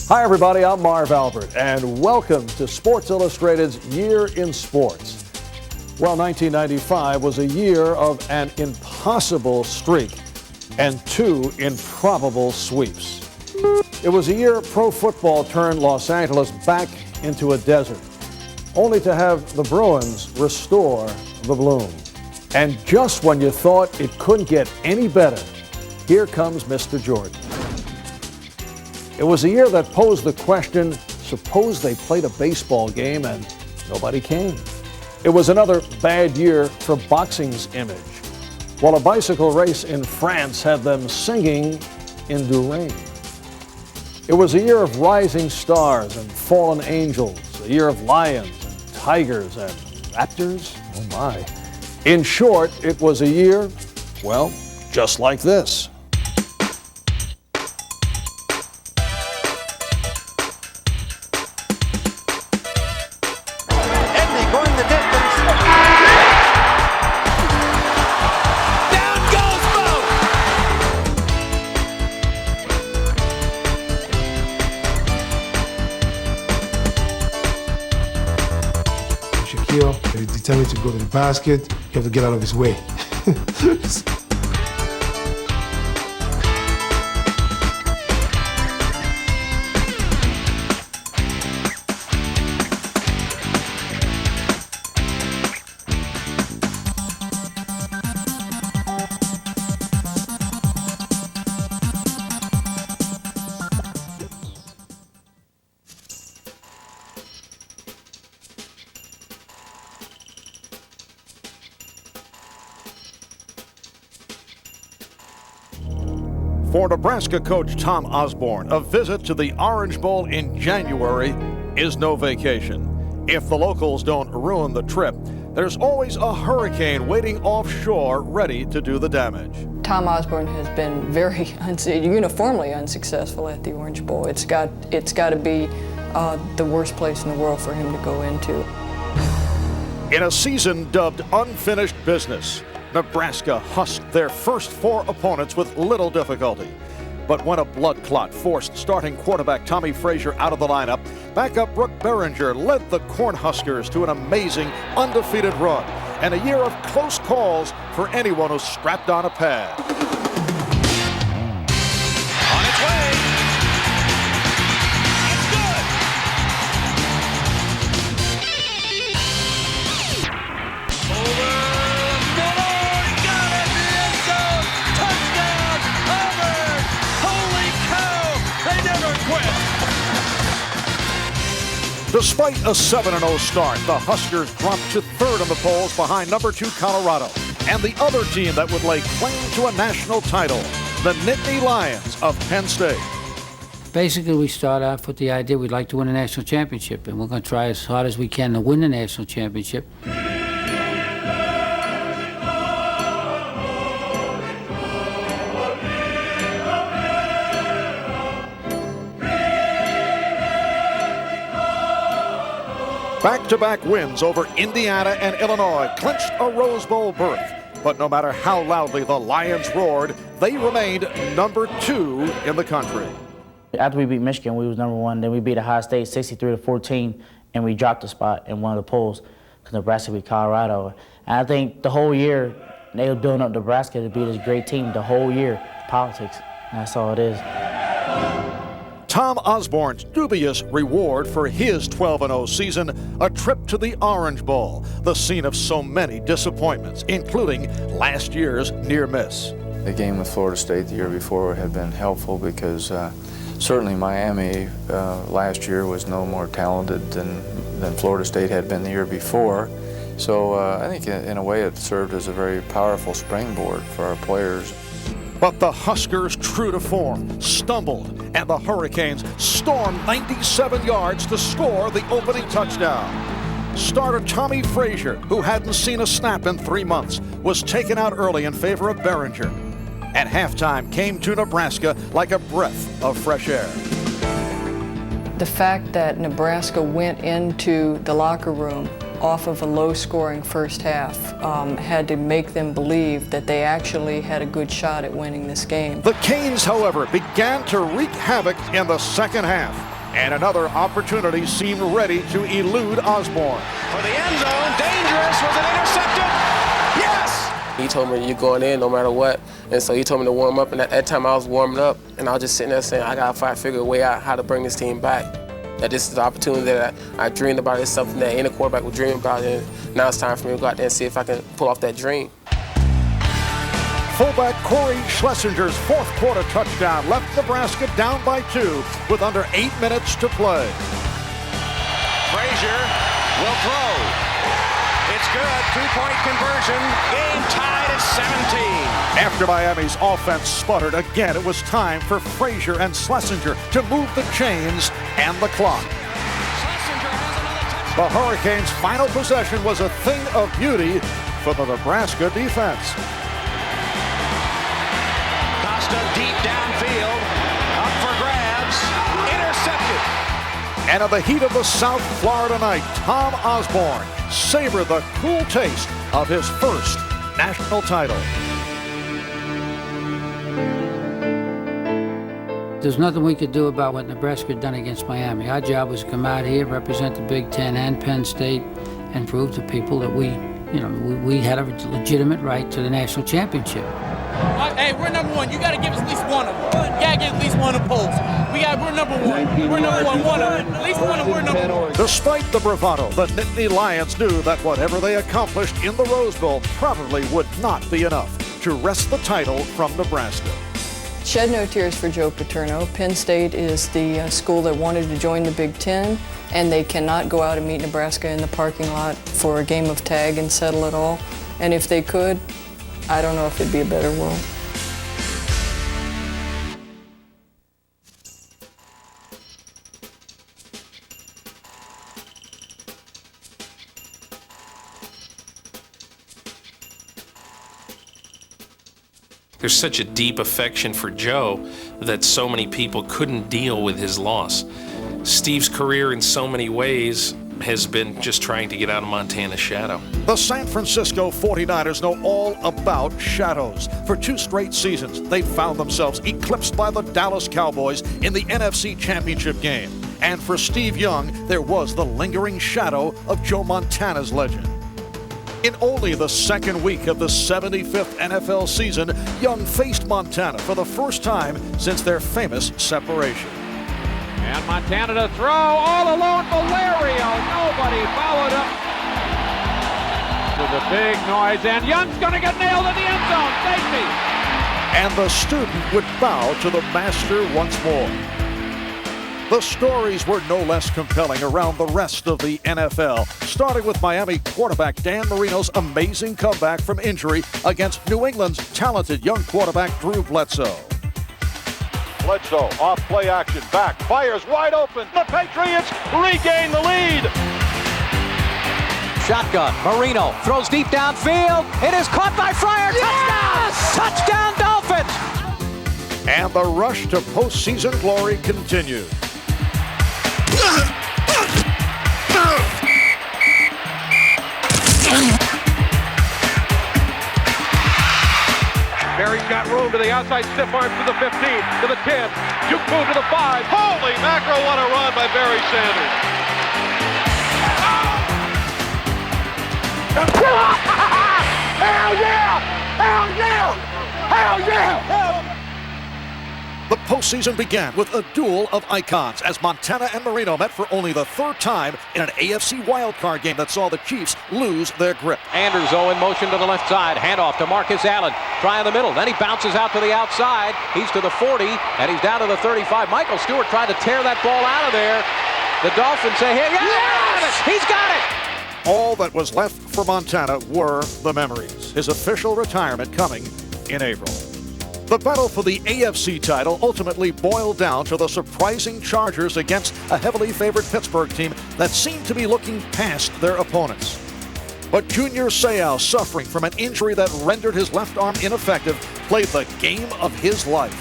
Hi, everybody. I'm Marv Albert, and welcome to Sports Illustrated's Year in Sports. Well, 1995 was a year of an impossible streak and two improbable sweeps. It was a year pro football turned Los Angeles back into a desert, only to have the Bruins restore the bloom. And just when you thought it couldn't get any better, here comes Mr. Jordan. It was a year that posed the question, suppose they played a baseball game and nobody came. It was another bad year for boxing's image, while a bicycle race in France had them singing in Lorraine. It was a year of rising stars and fallen angels, a year of lions and tigers and raptors. Oh my. In short, it was a year, well, just like this. If he's determined to go to the basket, you have to get out of his way. For Nebraska coach Tom Osborne, a visit to the Orange Bowl in January is no vacation. If the locals don't ruin the trip, there's always a hurricane waiting offshore ready to do the damage. Tom Osborne has been very uniformly unsuccessful at the Orange Bowl. It's got to be the worst place in the world for him to go into. In a season dubbed unfinished business, Nebraska husked their first four opponents with little difficulty. But when a blood clot forced starting quarterback Tommy Frazier out of the lineup, backup Brooke Berringer led the Cornhuskers to an amazing undefeated run and a year of close calls for anyone who strapped on a pad. On its way. It's good. Over. Despite a 7-0 start, the Huskers dropped to third in the polls behind number 2 Colorado and the other team that would lay claim to a national title, the Nittany Lions of Penn State. Basically, we start off with the idea we'd like to win a national championship, and we're going to try as hard as we can to win the national championship. Back-to-back wins over Indiana and Illinois clinched a Rose Bowl berth. But no matter how loudly the Lions roared, they remained number 2 in the country. After we beat Michigan, we was number 1. Then we beat Ohio State 63-14, and we dropped a spot in one of the polls because Nebraska beat Colorado. And I think the whole year, they were building up Nebraska to be this great team the whole year. Politics, and that's all it is. Tom Osborne's dubious reward for his 12-0 season, a trip to the Orange Bowl, the scene of so many disappointments, including last year's near miss. The game with Florida State the year before had been helpful because certainly Miami last year was no more talented than Florida State had been the year before. So I think in a way it served as a very powerful springboard for our players. But the Huskers, true to form, stumbled, and the Hurricanes stormed 97 yards to score the opening touchdown. Starter Tommy Frazier, who hadn't seen a snap in 3 months, was taken out early in favor of Berringer. At halftime came to Nebraska like a breath of fresh air. The fact that Nebraska went into the locker room off of a low-scoring first half had to make them believe that they actually had a good shot at winning this game. The Canes, however, began to wreak havoc in the second half. And another opportunity seemed ready to elude Osborne. For the end zone, dangerous. Was it intercepted? Yes! He told me you're going in no matter what. And so he told me to warm up. And at that time I was warming up. And I was just sitting there saying, I got to figure a way out how to bring this team back. That this is the opportunity that I dreamed about. It's something that any quarterback would dream about. And now it's time for me to go out there and see if I can pull off that dream. Fullback Corey Schlesinger's fourth quarter touchdown left Nebraska down by 2 with under 8 minutes to play. Frazier will throw. It's good. 2-point conversion. Game tied at 17. After Miami's offense sputtered again, it was time for Frazier and Schlesinger to move the chains and the clock. The Hurricanes' final possession was a thing of beauty for the Nebraska defense. Costa deep downfield. Up for grabs. Intercepted. And in the heat of the South Florida night, Tom Osborne savored the cool taste of his first national title. There's nothing we could do about what Nebraska had done against Miami. Our job was to come out here, represent the Big Ten and Penn State, and prove to people that we had a legitimate right to the national championship. Hey, we're number one. You got to give us at least one of them. You got to get at least one of the polls. We're number one. We're number one. One of them. At least one of them. We're number one. Despite the bravado, the Nittany Lions knew that whatever they accomplished in the Rose Bowl probably would not be enough to wrest the title from Nebraska. Shed no tears for Joe Paterno. Penn State is the school that wanted to join the Big Ten, and they cannot go out and meet Nebraska in the parking lot for a game of tag and settle it all. And if they could, I don't know if it'd be a better world. There's such a deep affection for Joe that so many people couldn't deal with his loss. Steve's career in so many ways has been just trying to get out of Montana's shadow. The San Francisco 49ers know all about shadows. For 2 straight seasons, they found themselves eclipsed by the Dallas Cowboys in the NFC Championship game. And for Steve Young, there was the lingering shadow of Joe Montana's legend. In only the second week of the 75th NFL season, Young faced Montana for the first time since their famous separation. And Montana to throw, all alone, Valerio. Nobody followed up. To the big noise, and Young's going to get nailed in the end zone. Safety. And the student would bow to the master once more. The stories were no less compelling around the rest of the NFL, starting with Miami quarterback Dan Marino's amazing comeback from injury against New England's talented young quarterback Drew Bledsoe. Bledsoe off play action, back, fires wide open. The Patriots regain the lead. Shotgun, Marino throws deep downfield. It is caught by Fryer. Yes! Touchdown! Touchdown Dolphins! And the rush to postseason glory continued. Barry's got room to the outside, stiff arm to the 15, to the 10, juke move to the 5. Holy mackerel, what a run by Barry Sanders. Hell yeah! Hell yeah! Hell yeah! The postseason began with a duel of icons as Montana and Marino met for only the 3rd time in an AFC wildcard game that saw the Chiefs lose their grip. Anders in motion to the left side. Handoff to Marcus Allen. Try in the middle. Then he bounces out to the outside. He's to the 40, and he's down to the 35. Michael Stewart tried to tear that ball out of there. The Dolphins say, hey, yes! He's got it! All that was left for Montana were the memories. His official retirement coming in April. The battle for the AFC title ultimately boiled down to the surprising Chargers against a heavily favored Pittsburgh team that seemed to be looking past their opponents. But Junior Seau, suffering from an injury that rendered his left arm ineffective, played the game of his life.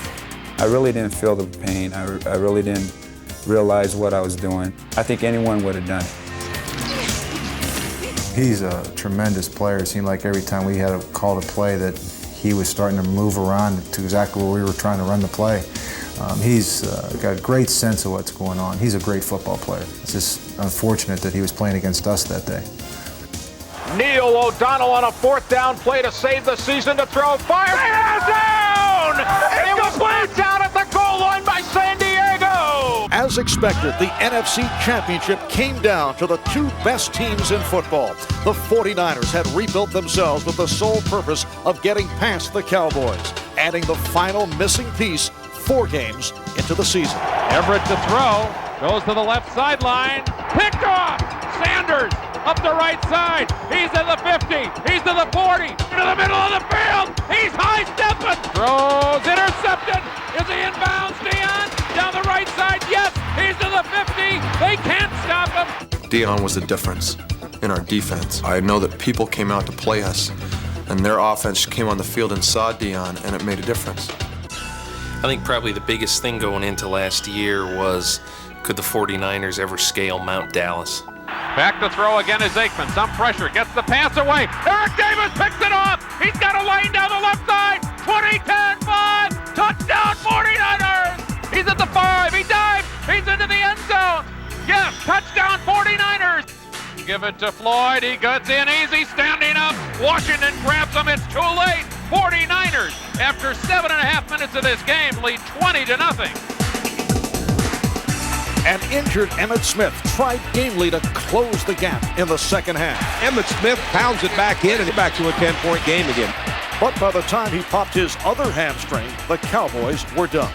I really didn't feel the pain. I really didn't realize what I was doing. I think anyone would have done it. He's a tremendous player. It seemed like every time we had a call to play that he was starting to move around to exactly where we were trying to run the play. He's got a great sense of what's going on. He's a great football player. It's just unfortunate that he was playing against us that day. Neil O'Donnell on a 4th down play to save the season to throw. Fire down! It was played down at the goal line by San Diego! As expected, the NFC Championship came down to the 2 best teams in football. The 49ers had rebuilt themselves with the sole purpose of getting past the Cowboys, adding the final missing piece 4 games into the season. Everett to throw, goes to the left sideline, picked off! Sanders up the right side, he's to the 50, he's to the 40, into the middle of the field, he's high-stepping, throws, intercepted, is he inbounds, Dion? Down the right side, yes, he's to the 50, they can't stop him. Dion was the difference in our defense. I know that people came out to play us, and their offense came on the field and saw Dion, and it made a difference. I think probably the biggest thing going into last year was, could the 49ers ever scale Mount Dallas? Back to throw again is Aikman. Some pressure, gets the pass away. Eric Davis picks it off. He's got a lane down the left side. 20, 10, 5. Touchdown 49ers. He's at the 5. He dives. He's into the end zone. Yes, touchdown 49ers. Give it to Floyd. He gets in easy, standing up. Washington grabs him. It's too late. 49ers, after 7.5 minutes of this game, lead 20-0. An injured Emmitt Smith tried gamely to close the gap in the second half. Emmitt Smith pounds it back in and back to a 10-point game again. But by the time he popped his other hamstring, the Cowboys were done.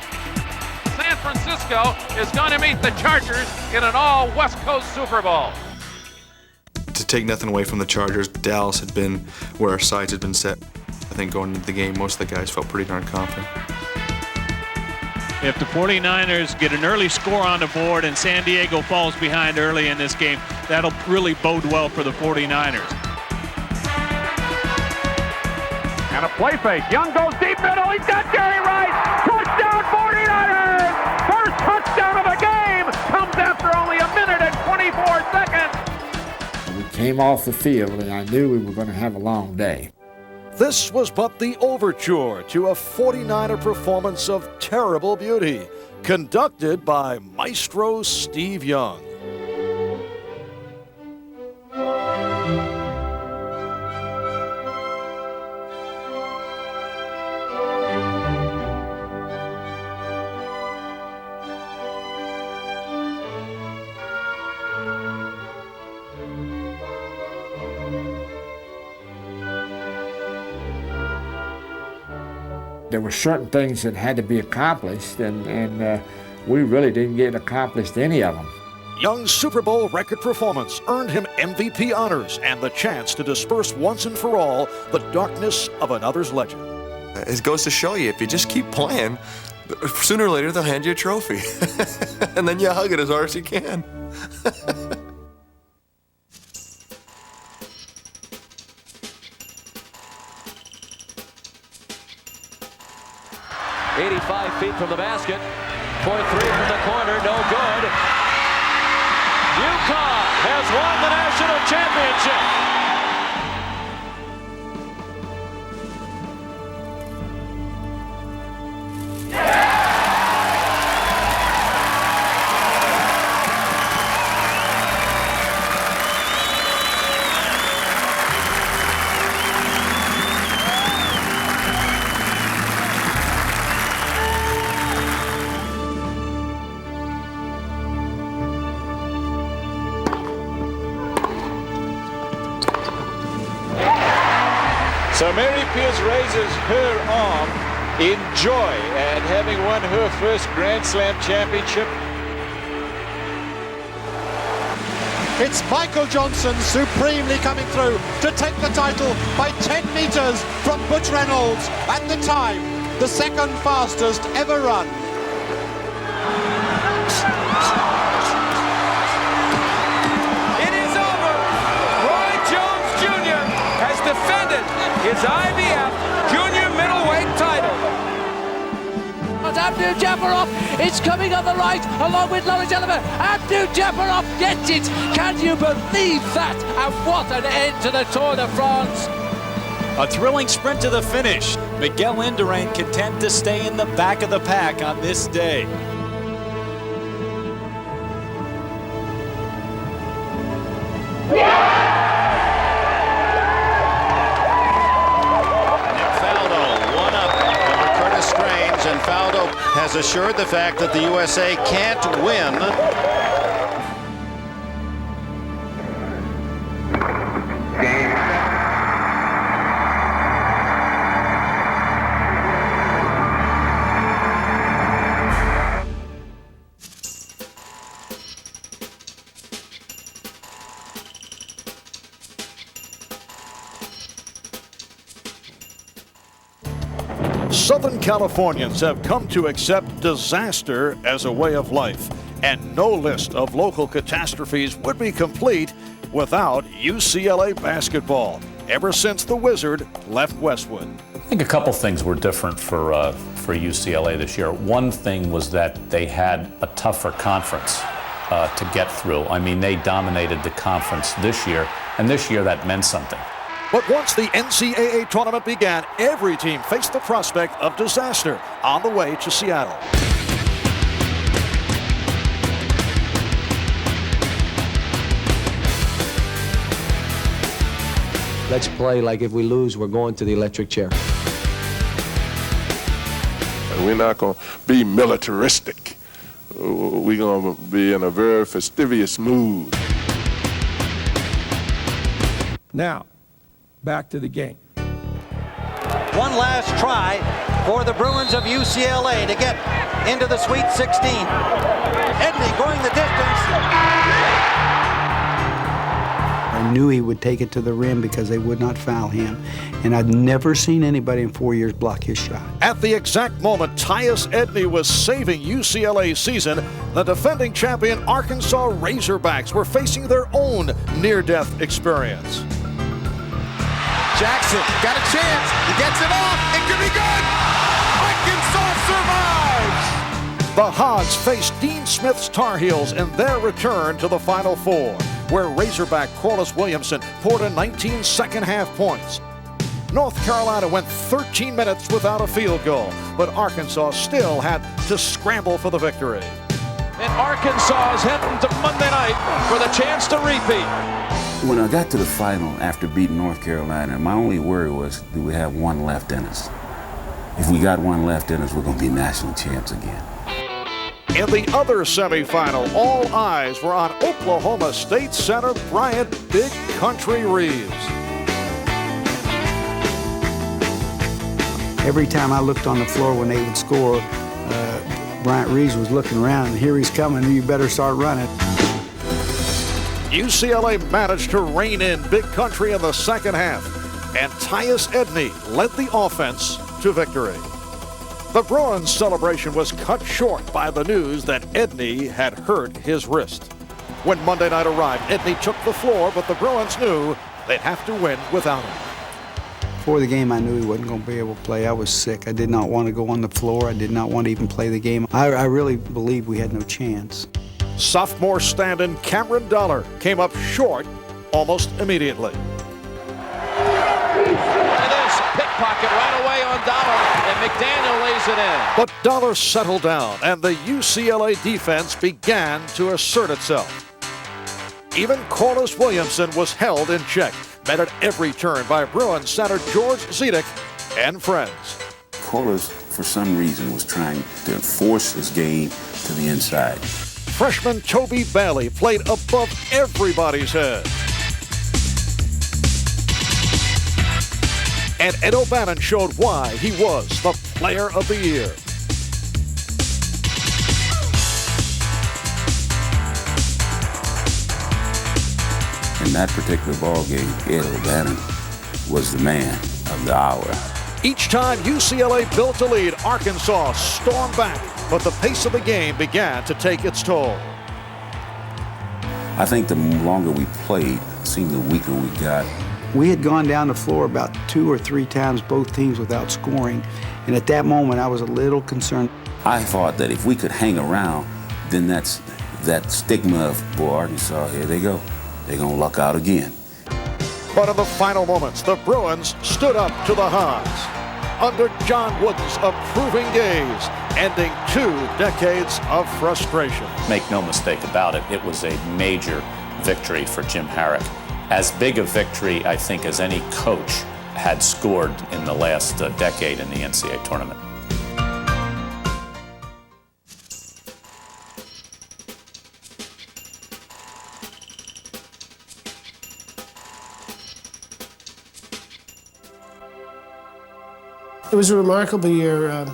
San Francisco is going to meet the Chargers in an all-West Coast Super Bowl. To take nothing away from the Chargers, Dallas had been where our sights had been set. I think going into the game, most of the guys felt pretty darn confident. If the 49ers get an early score on the board and San Diego falls behind early in this game, that'll really bode well for the 49ers. And a play fake. Young goes deep middle. He's got Jerry Rice. Touchdown 49ers. First touchdown of the game comes after only 1 minute and 24 seconds. We came off the field and I knew we were going to have a long day. This was but the overture to a 49er performance of terrible beauty, conducted by Maestro Steve Young. There were certain things that had to be accomplished, and we really didn't get accomplished any of them. Young's Super Bowl record performance earned him MVP honors and the chance to disperse once and for all the darkness of another's legend. It goes to show you, if you just keep playing, sooner or later they'll hand you a trophy. And then you hug it as hard as you can. 85 feet from the basket. Point 3 from the corner, no good. UConn has won the national championship. So Mary Pierce raises her arm in joy at having won her first Grand Slam championship. It's Michael Johnson supremely coming through to take the title by 10 meters from Butch Reynolds. At the time, the second fastest ever run. It is over. Roy Jones Jr. has defended his IBF junior middleweight title. Abdul-Jabbarov is coming on the right along with Lawrence Oliver. Abdul-Jabbarov gets it. Can you believe that? And what an end to the Tour de France. A thrilling sprint to the finish. Miguel Indurain content to stay in the back of the pack on this day. And Faldo has assured the fact that the USA can't win. Southern Californians have come to accept disaster as a way of life, and no list of local catastrophes would be complete without UCLA basketball, ever since the Wizard left Westwood. I think a couple things were different for UCLA this year. One thing was that they had a tougher conference to get through. I mean, they dominated the conference this year, and this year that meant something. But once the NCAA tournament began, every team faced the prospect of disaster on the way to Seattle. Let's play like if we lose, we're going to the electric chair. We're not going to be militaristic. We're going to be in a very fastidious mood. Now, back to the game. One last try for the Bruins of UCLA to get into the Sweet 16. Edney going the distance. I knew he would take it to the rim because they would not foul him. And I'd never seen anybody in 4 years block his shot. At the exact moment Tyus Edney was saving UCLA's season, the defending champion Arkansas Razorbacks were facing their own near-death experience. Jackson got a chance. He gets it off. It could be good. Arkansas survives. The Hogs faced Dean Smith's Tar Heels in their return to the Final Four, where Razorback Corliss Williamson poured in 19 second-half points. North Carolina went 13 minutes without a field goal, but Arkansas still had to scramble for the victory. And Arkansas is heading to Monday night for the chance to repeat. When I got to the final after beating North Carolina, my only worry was, do we have one left in us? If we got one left in us, we're going to be national champs again. In the other semifinal, all eyes were on Oklahoma State center Bryant Big Country Reeves. Every time I looked on the floor when they would score, Bryant Reeves was looking around, and here he's coming, you better start running. UCLA managed to rein in Big Country in the second half, and Tyus Edney led the offense to victory. The Bruins' celebration was cut short by the news that Edney had hurt his wrist. When Monday night arrived, Edney took the floor, but the Bruins knew they'd have to win without him. Before the game, I knew he wasn't going to be able to play. I was sick. I did not want to go on the floor. I did not want to even play the game. I really believed we had no chance. Sophomore stand-in Cameron Dollar came up short almost immediately. Pickpocket right away on Dollar, and McDaniel lays it in. But Dollar settled down, and the UCLA defense began to assert itself. Even Corliss Williamson was held in check, met at every turn by Bruins center George Zedek and friends. Corliss, for some reason, was trying to force his game to the inside. Freshman Toby Bailey played above everybody's head. And Ed O'Bannon showed why he was the player of the year. In that particular ball game, Ed O'Bannon was the man of the hour. Each time UCLA built a lead, Arkansas stormed back, but the pace of the game began to take its toll. I think the longer we played, it seemed the weaker we got. We had gone down the floor about 2 or 3 times, both teams without scoring, and at that moment I was a little concerned. I thought that if we could hang around, then that stigma of, boy, Arkansas, here they go. They're going to luck out again. But in the final moments, the Bruins stood up to the Hogs. under John Wooden's approving gaze, ending 2 decades of frustration. Make no mistake about it, it was a major victory for Jim Harrick. As big a victory, I think, as any coach had scored in the last decade in the NCAA tournament. It was a remarkable year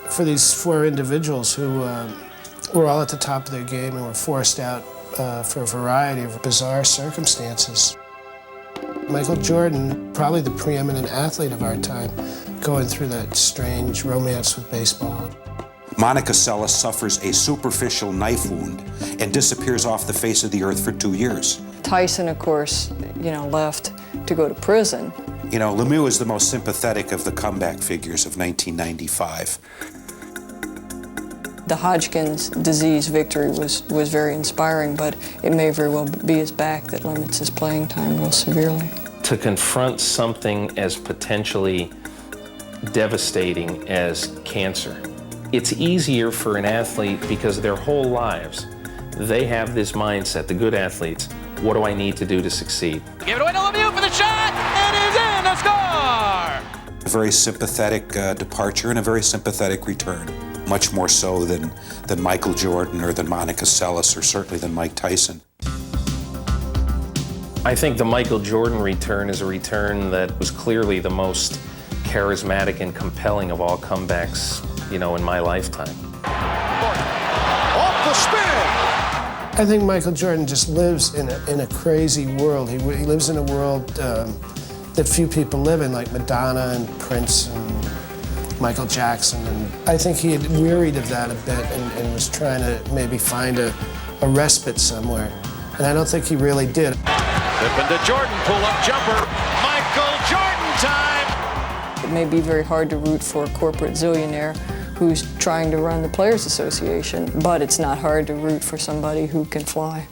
for these 4 individuals who were all at the top of their game and were forced out for a variety of bizarre circumstances. Michael Jordan, probably the preeminent athlete of our time, going through that strange romance with baseball. Monica Seles suffers a superficial knife wound and disappears off the face of the earth for 2 years. Tyson, of course, left to go to prison. Lemieux is the most sympathetic of the comeback figures of 1995. The Hodgkin's disease victory was very inspiring, but it may very well be his back that limits his playing time real severely. To confront something as potentially devastating as cancer, it's easier for an athlete because their whole lives, they have this mindset, the good athletes, what do I need to do to succeed? Give it away to Lemieux for the shot, and he's in, a score! A very sympathetic departure and a very sympathetic return. Much more so than Michael Jordan or than Monica Seles or certainly than Mike Tyson. I think the Michael Jordan return is a return that was clearly the most charismatic and compelling of all comebacks, in my lifetime. Off the spin! I think Michael Jordan just lives in a crazy world. He lives in a world that few people live in, like Madonna and Prince and Michael Jackson, and I think he had wearied of that a bit and was trying to maybe find a respite somewhere, and I don't think he really did. Pippen to Jordan, pull-up jumper, Michael Jordan time! It may be very hard to root for a corporate zillionaire who's trying to run the Players Association, but it's not hard to root for somebody who can fly.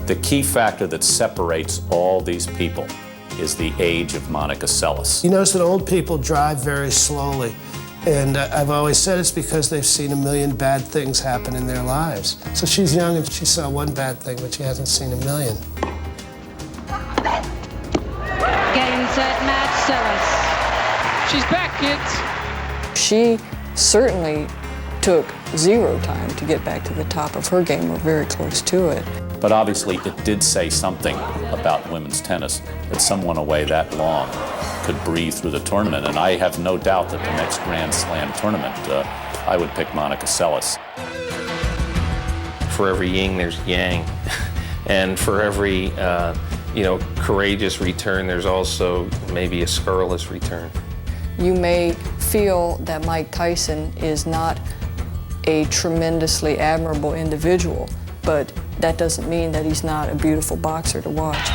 The key factor that separates all these people is the age of Monica Seles. You notice that old people drive very slowly, and I've always said it's because they've seen a million bad things happen in their lives. So she's young and she saw one bad thing, but she hasn't seen a million. Game, set, match, Seles. She's back, kids. She certainly took 0 time to get back to the top of her game, or very close to it. But obviously it did say something about women's tennis, that someone away that long could breathe through the tournament. And I have no doubt that the next Grand Slam tournament, I would pick Monica Seles. For every yin, there's yang. And for every, courageous return, there's also maybe a scurrilous return. You may feel that Mike Tyson is not a tremendously admirable individual, but that doesn't mean that he's not a beautiful boxer to watch.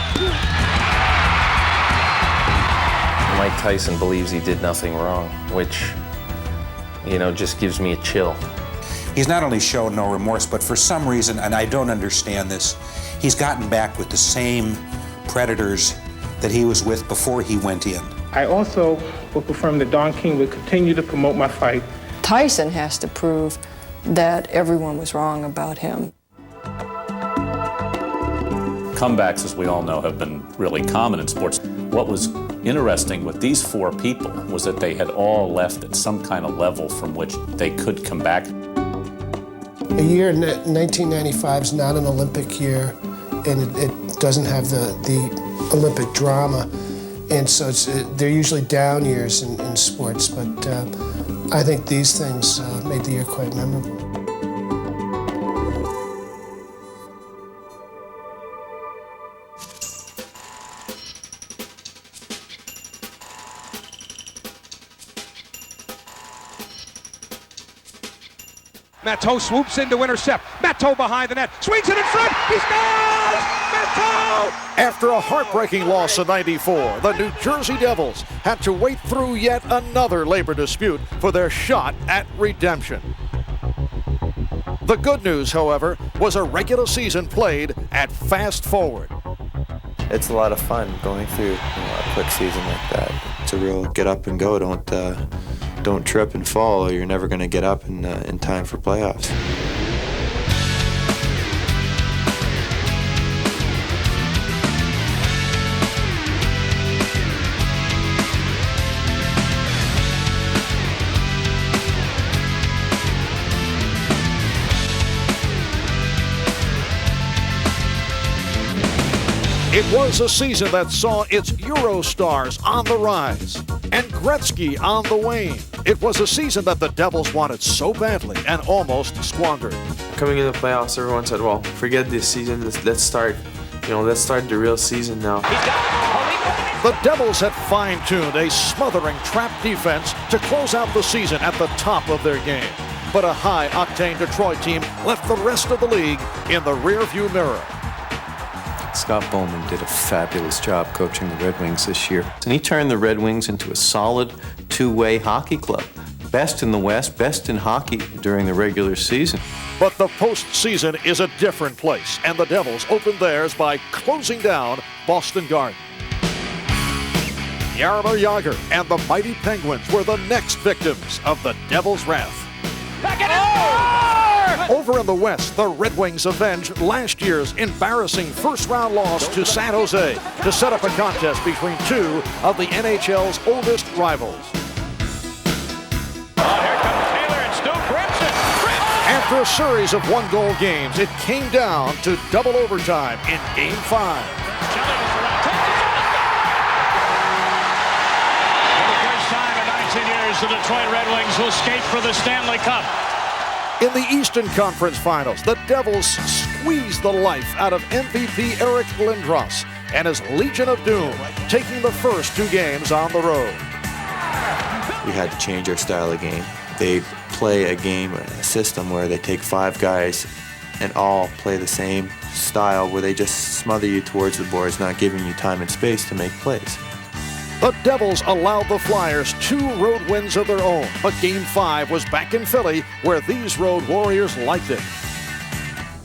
Mike Tyson believes he did nothing wrong, which, just gives me a chill. He's not only shown no remorse, but for some reason, and I don't understand this, he's gotten back with the same predators that he was with before he went in. I also will confirm that Don King will continue to promote my fight. Tyson has to prove that everyone was wrong about him. Comebacks, as we all know, have been really common in sports. What was interesting with these 4 people was that they had all left at some kind of level from which they could come back. A year in 1995 is not an Olympic year, and it doesn't have the Olympic drama, and so they're usually down years in sports, but I think these things made the year quite memorable. Matteau swoops in to intercept. Matteau behind the net. Swings it in front. He scores! Matteau! After a heartbreaking loss in '94, the New Jersey Devils had to wait through yet another labor dispute for their shot at redemption. The good news, however, was a regular season played at Fast Forward. It's a lot of fun going through a quick season like that. a real get up and go. Don't trip and fall, or you're never going to get up in time for playoffs. It was a season that saw its Eurostars on the rise and Gretzky on the wane. It was a season that the Devils wanted so badly and almost squandered. Coming in the playoffs, everyone said, well, forget this season, let's start the real season now. The Devils had fine-tuned a smothering trap defense to close out the season at the top of their game. But a high-octane Detroit team left the rest of the league in the rearview mirror. Scott Bowman did a fabulous job coaching the Red Wings this year. And he turned the Red Wings into a solid two-way hockey club. Best in the West, best in hockey during the regular season. But the postseason is a different place, and the Devils opened theirs by closing down Boston Garden. Jaromir Jagr and the mighty Penguins were the next victims of the Devils' wrath. Over in the West, the Red Wings avenged last year's embarrassing first-round loss to San Jose to set up a contest between two of the NHL's oldest rivals. Here comes Taylor and Stu Grimson. After a series of one-goal games, it came down to double overtime in Game 5. For the first time in 19 years, the Detroit Red Wings will skate for the Stanley Cup. In the Eastern Conference Finals, the Devils squeezed the life out of MVP Eric Lindros and his Legion of Doom, taking the first two games on the road. We had to change our style of game. They play a system where they take 5 guys and all play the same style, where they just smother you towards the boards, not giving you time and space to make plays. The Devils allowed the Flyers 2 road wins of their own, but Game 5 was back in Philly, where these road warriors liked it.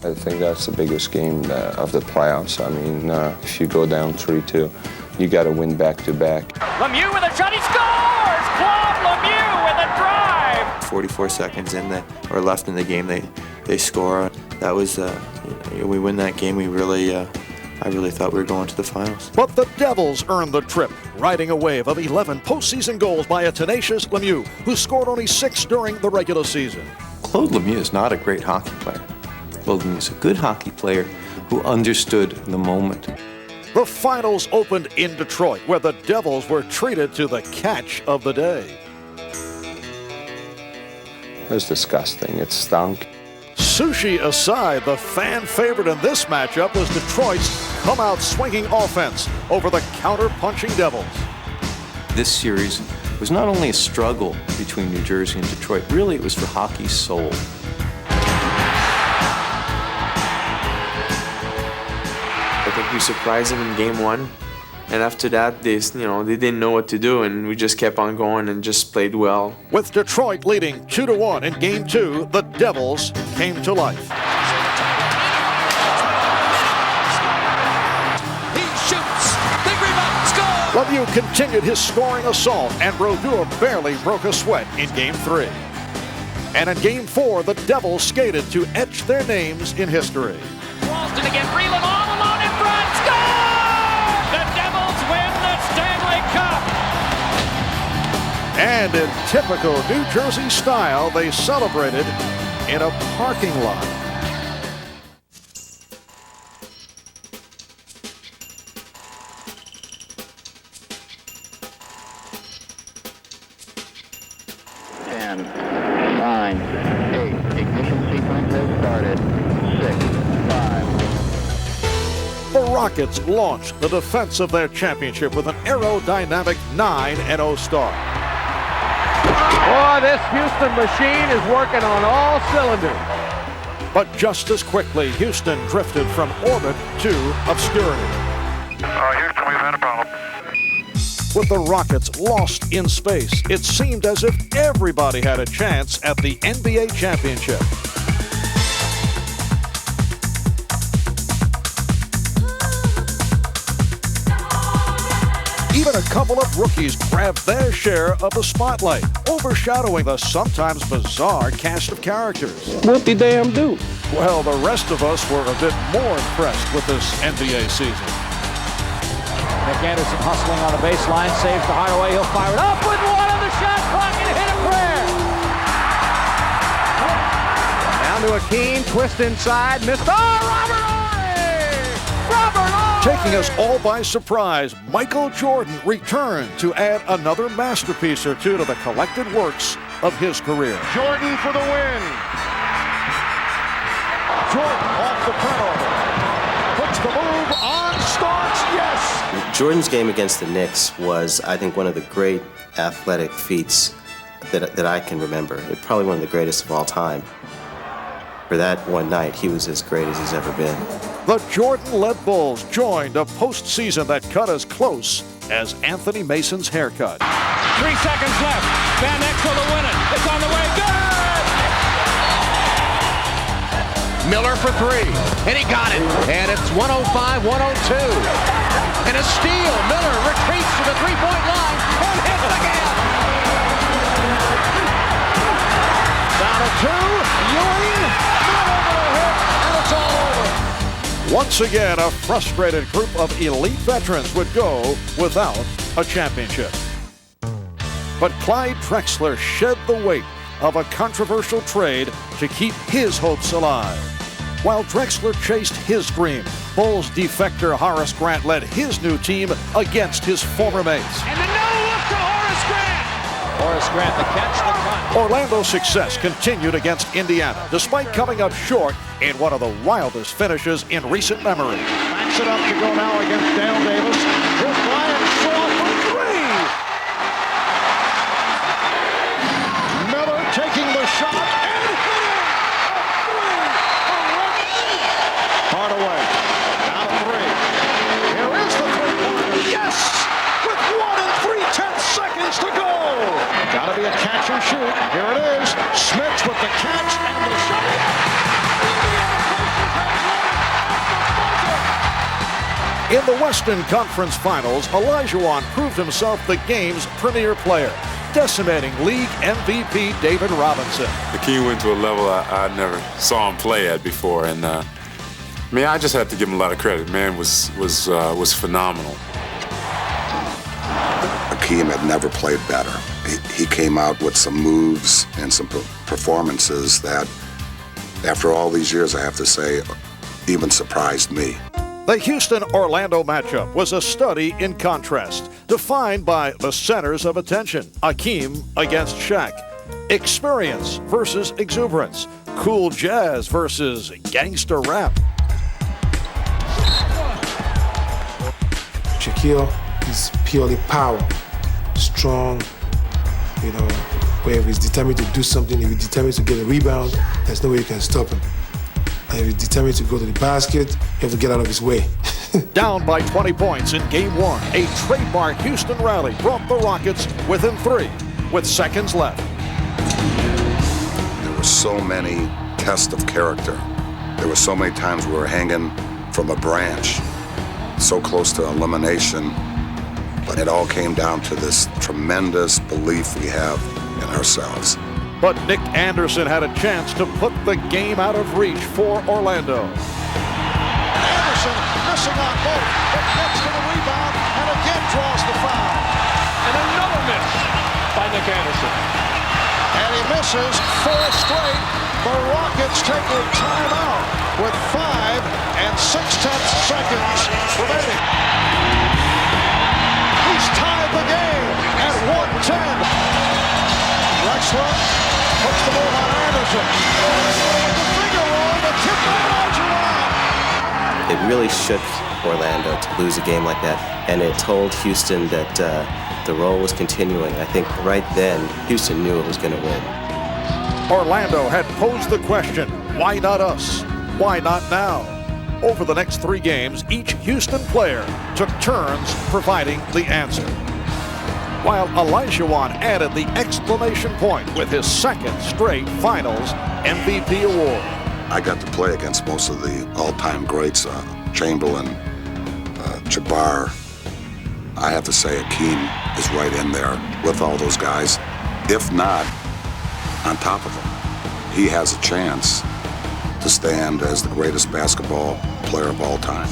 I think that's the biggest game of the playoffs. I mean, if you go down 3-2, you got to win back-to-back. Lemieux with a shot, he scores! Claude Lemieux with a drive! 44 seconds left in the game, they score. That was, we win that game, I really thought we were going to the finals. But the Devils earned the trip, riding a wave of 11 postseason goals by a tenacious Lemieux, who scored only 6 during the regular season. Claude Lemieux is not a great hockey player. Claude Lemieux is a good hockey player who understood the moment. The finals opened in Detroit, where the Devils were treated to the catch of the day. It was disgusting. It stunk. Sushi aside, the fan favorite in this matchup was Detroit's come-out swinging offense over the counter-punching Devils. This series was not only a struggle between New Jersey and Detroit, really it was for hockey's soul. I think we surprised them in Game 1. And after that, they didn't know what to do, and we just kept on going and just played well. With Detroit leading 2-1 in Game 2, the Devils came to life. He shoots. Big rebound. Score. Lemieux continued his scoring assault, and Brodeur barely broke a sweat in Game 3. And in Game 4, the Devils skated to etch their names in history. Walston again, Freeland all alone in front. Score! The Devils win the Stanley Cup! And in typical New Jersey style, they celebrated in a parking lot. Rockets launched the defense of their championship with an aerodynamic 9-0 start. Boy, this Houston machine is working on all cylinders. But just as quickly, Houston drifted from orbit to obscurity. Houston, we've had a problem. With the Rockets lost in space, it seemed as if everybody had a chance at the NBA championship. even a couple of rookies grabbed their share of the spotlight, overshadowing the sometimes bizarre cast of characters. Whoop-de-damn-do. Well, the rest of us were a bit more impressed with this NBA season. Nick Anderson hustling on the baseline, saves the Hardaway. He'll fire it up with one on the shot clock and hit a prayer. Down to Akeem, twist inside, missed. Oh, Robert Horry! Robert Horry! Taking us all by surprise, Michael Jordan returned to add another masterpiece or two to the collected works of his career. Jordan for the win. Jordan off the turnover. Puts the move on, starts, yes! Jordan's game against the Knicks was, I think, one of the great athletic feats that I can remember. Probably one of the greatest of all time. For that one night, he was as great as he's ever been. The Jordan-led Bulls joined a postseason that cut as close as Anthony Mason's haircut. 3 seconds left. Van Exel will win it. It's on the way. Good! Miller for three, and he got it. And it's 105-102. And a steal. Miller retreats to the three-point line and hits again. Down to two. Ewing. Another hit, and it's all over. Once again, a frustrated group of elite veterans would go without a championship. But Clyde Drexler shed the weight of a controversial trade to keep his hopes alive. While Drexler chased his dream, Bulls defector Horace Grant led his new team against his former mates. And the no-look to Horace Grant! Horace Grant, the catch, the cut. Orlando's success continued against Indiana, despite coming up short in one of the wildest finishes in recent memory. Backs it up to go now against Dale Davis. Here's Brian Shaw for three! Miller taking the shot and hitting! Hardaway, now three. Here is the three-pointer. Yes! With 1 3/10 seconds to go. Gotta be a catch and shoot. Here it is. Smith with the catch and the shot. In the Western Conference Finals, Olajuwon proved himself the game's premier player, decimating league MVP David Robinson. Akeem went to a level I never saw him play at before, and I just have to give him a lot of credit. Man was phenomenal. Akeem had never played better. He came out with some moves and some performances that, after all these years, I have to say, even surprised me. The Houston-Orlando matchup was a study in contrast, defined by the centers of attention, Akeem against Shaq, experience versus exuberance, cool jazz versus gangster rap. Shaquille is purely power, strong, where if he's determined to do something, if he's determined to get a rebound, there's no way you can stop him. And if he's determined to go to the basket, you have to get out of his way. Down by 20 points in Game 1, a trademark Houston rally brought the Rockets within 3 with seconds left. There were so many tests of character. There were so many times we were hanging from a branch, so close to elimination, but it all came down to this tremendous belief we have in ourselves. But Nick Anderson had a chance to put the game out of reach for Orlando. Anderson missing on both, but gets to the rebound and again draws the foul. And another miss by Nick Anderson. And he misses 4 straight. The Rockets take a timeout with 5 6/10 remaining. He's tied the game at 110. Drexler puts the move on Anderson. The finger roll, the tip by Olajuwon. It really shook Orlando to lose a game like that, and it told Houston that the role was continuing. I think right then, Houston knew it was going to win. Orlando had posed the question, why not us? Why not now? Over the next 3 games, each Houston player took turns providing the answer. While Olajuwon added the exclamation point with his 2nd straight Finals MVP award. I got to play against most of the all-time greats, Chamberlain, Jabbar, I have to say Akeem is right in there with all those guys. If not, on top of them, he has a chance to stand as the greatest basketball player of all time.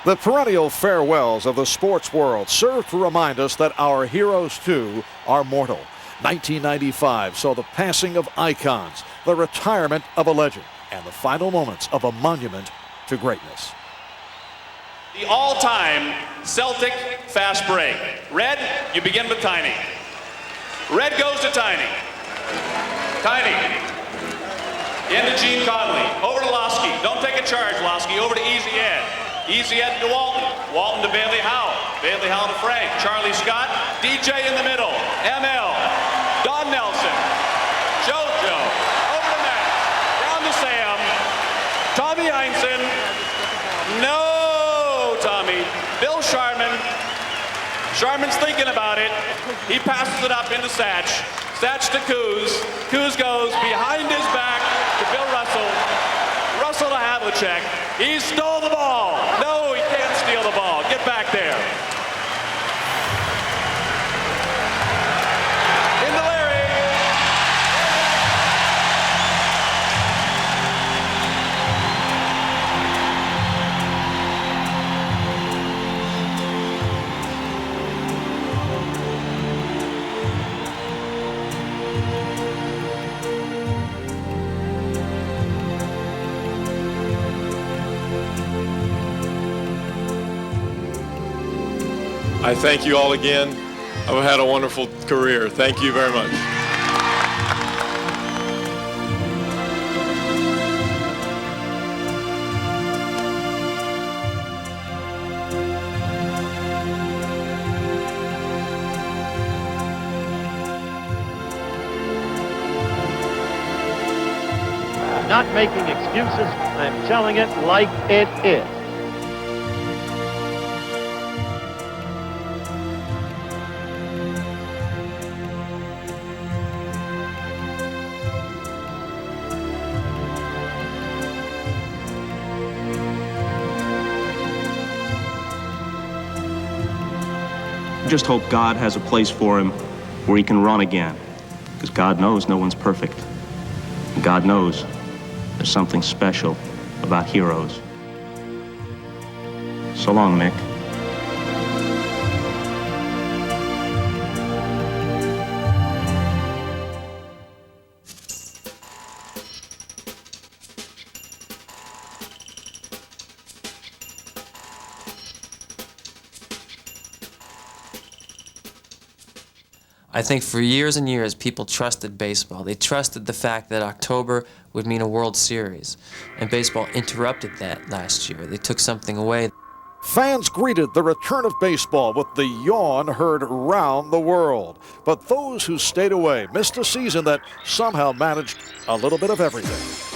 The perennial farewells of the sports world serve to remind us that our heroes, too, are mortal. 1995 saw the passing of icons, the retirement of a legend, and the final moments of a monument to greatness. The all-time Celtic fast break. Red, you begin with Tiny. Red goes to Tiny. Tiny. Into Gene Conley. Over to Losky. Don't take a charge, Losky. Over to Easy Ed. Easy Ed to Walton. Walton to Bailey Howell. Bailey Howell to Frank. Charlie Scott. DJ in the middle. ML. Don Nelson. JoJo. Over to Matt. Down to Sam. Tommy Heinsohn. No, Tommy. Bill Sharman. Sharman's thinking about it. He passes it up into Satch. Satch to Kuz. Kuz goes behind his back to Bill Russell. Russell to Havlicek. He stole the ball. No, he can't steal the ball. Get back there. Into Larry. I thank you all again. I've had a wonderful career. Thank you very much. I'm not making excuses. I'm telling it like it is. I just hope God has a place for him where he can run again, because God knows no one's perfect. And God knows there's something special about heroes. So long, Mick. I think for years and years, people trusted baseball. They trusted the fact that October would mean a World Series. And baseball interrupted that last year. They took something away. Fans greeted the return of baseball with the yawn heard round the world. But those who stayed away missed a season that somehow managed a little bit of everything.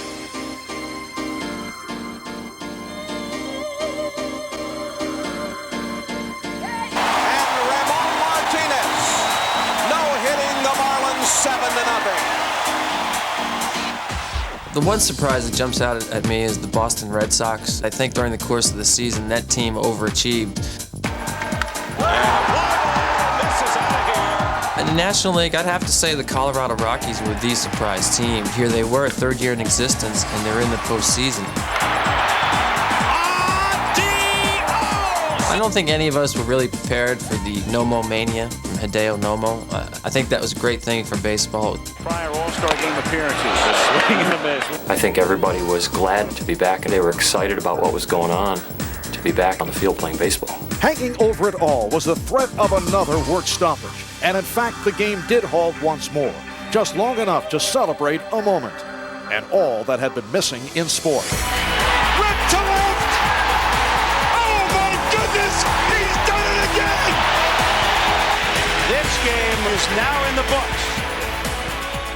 The one surprise that jumps out at me is the Boston Red Sox. I think during the course of the season, that team overachieved. In the National League, I'd have to say the Colorado Rockies were the surprise team. Here they were, third year in existence, and they're in the postseason. I don't think any of us were really prepared for the Nomo mania from Hideo Nomo. I think that was a great thing for baseball. Prior All-Star Game appearances, the swing and the miss. I think everybody was glad to be back, and they were excited about what was going on, to be back on the field playing baseball. Hanging over it all was the threat of another work stoppage. And in fact, the game did halt once more, just long enough to celebrate a moment, and all that had been missing in sport. Ripped to left! Oh my goodness! He's done it again! This game is now in the books.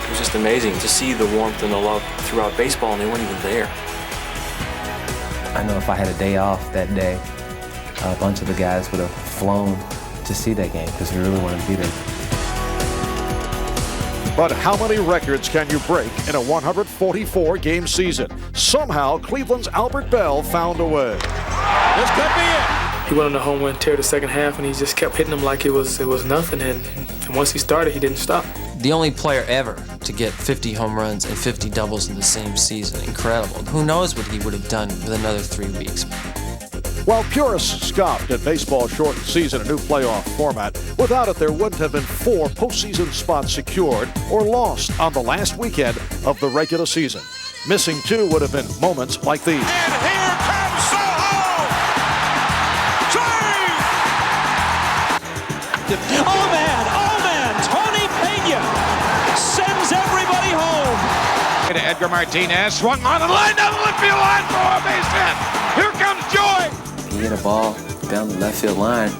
It was just amazing to see the warmth and the love throughout baseball, and they weren't even there. I know if I had a day off that day, a bunch of the guys would have flown to to see that game because we really wanted to be there. But how many records can you break in a 144-game season? Somehow, Cleveland's Albert Belle found a way. This could be it. He went on the home run tear the second half, and he just kept hitting them like it was nothing. And once he started, he didn't stop. The only player ever to get 50 home runs and 50 doubles in the same season. Incredible. Who knows what he would have done with another 3 weeks. While purists scoffed at baseball's shortened season, a new playoff format, without it there wouldn't have been 4 postseason spots secured or lost on the last weekend of the regular season. Missing 2 would have been moments like these. And here comes Soho! Drive! Oh man, Tony Pena sends everybody home. To Edgar Martinez, swung on and lined down the left field line for a base hit. Here comes Joy. He hit a ball down the left field line,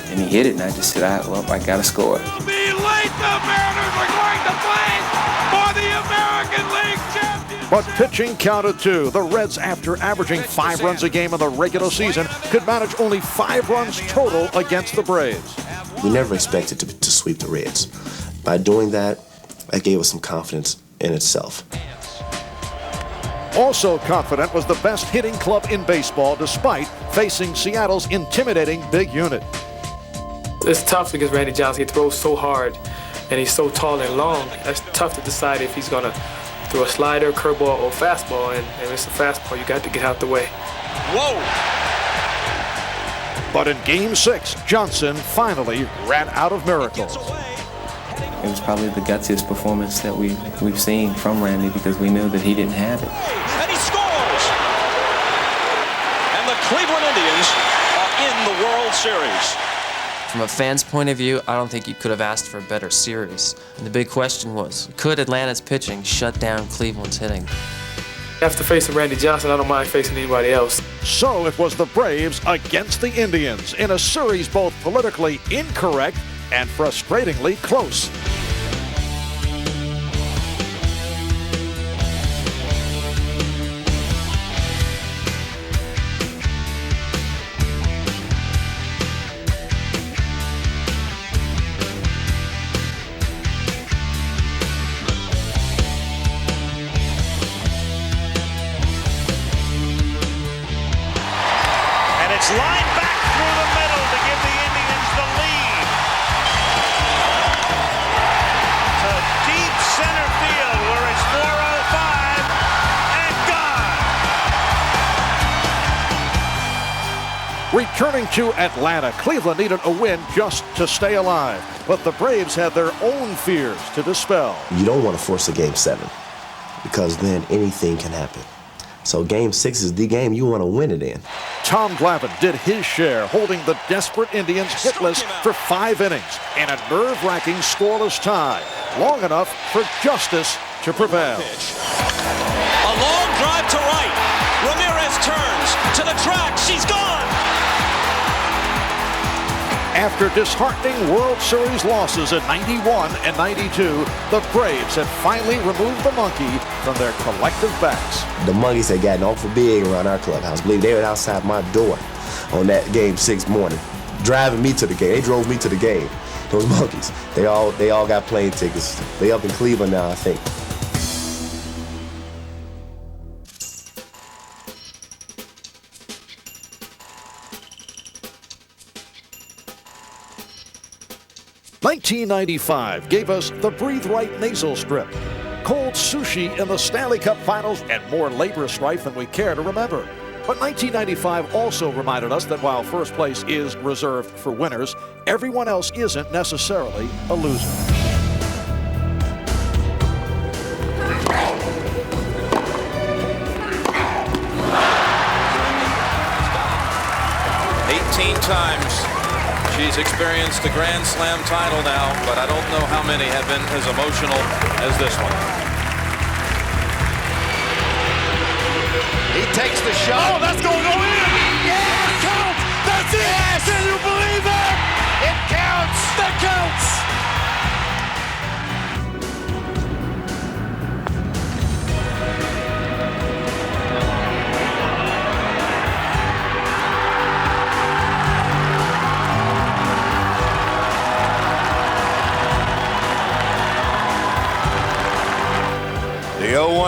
and he hit it, and I just said, I got to score. Be late, the Mariners are going to play for the American League Championship. But pitching counted too. The Reds, after averaging 5 runs a game in the regular season, could manage only 5 runs total against the Braves. We never expected to sweep the Reds. By doing that, that gave us some confidence in itself. Also confident was the best hitting club in baseball despite facing Seattle's intimidating big unit. It's tough against Randy Johnson. He throws so hard, and he's so tall and long. That's tough to decide if he's going to throw a slider, curveball, or fastball. And if it's a fastball, you got to get out the way. Whoa! But in Game 6, Johnson finally ran out of miracles. It was probably the gutsiest performance that we've seen from Randy because we knew that he didn't have it. And he scores! And the Cleveland Indians are in the World Series. From a fan's point of view, I don't think you could have asked for a better series. And the big question was, could Atlanta's pitching shut down Cleveland's hitting? After facing Randy Johnson, I don't mind facing anybody else. So it was the Braves against the Indians in a series both politically incorrect and frustratingly close. It's lined back through the middle to give the Indians the lead. To deep center field where it's 405 and gone. Returning to Atlanta, Cleveland needed a win just to stay alive. But the Braves had their own fears to dispel. You don't want to force a Game 7 because then anything can happen. So Game 6 is the game you want to win it in. Tom Glavine did his share, holding the desperate Indians hitless for 5 innings in a nerve-wracking scoreless tie, long enough for justice to prevail. A long drive to right. Ramirez turns to the track. She's gone. After disheartening World Series losses in 91 and 92, the Braves had finally removed the monkey from their collective backs. The monkeys had gotten awful big around our clubhouse. I believe they were outside my door on that Game 6 morning, driving me to the game. They drove me to the game. Those monkeys. They all got plane tickets. They up in Cleveland now, I think. '95 gave us the Breathe Right nasal strip, cold sushi in the Stanley Cup Finals, and more labor strife than we care to remember. But 1995 also reminded us that while first place is reserved for winners, everyone else isn't necessarily a loser. Times she's experienced a Grand Slam title now, but I don't know how many have been as emotional as this one. He takes the shot. Oh, that's going to go in. Yeah, count. That's it. Yes. Can you believe it? It counts. That counts.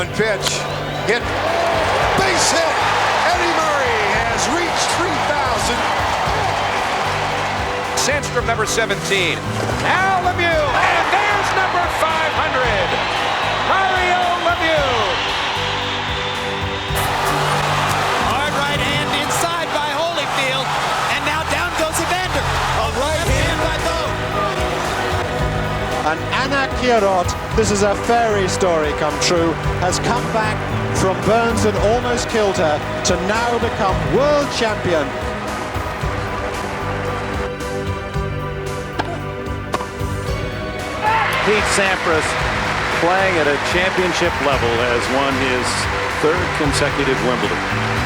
1 pitch. Hit. Base hit. Eddie Murray has reached 3,000. Sandstrom, number 17. Al Lemieux. And there's number 500. Mario Lemieux. Hard right hand inside by Holyfield. And now down goes Evander. A right hand by Bo. And Anna Kirot, this is a fairy story come true, has come back from burns that almost killed her to now become world champion. Pete Sampras, playing at a championship level, has won his 3rd consecutive Wimbledon.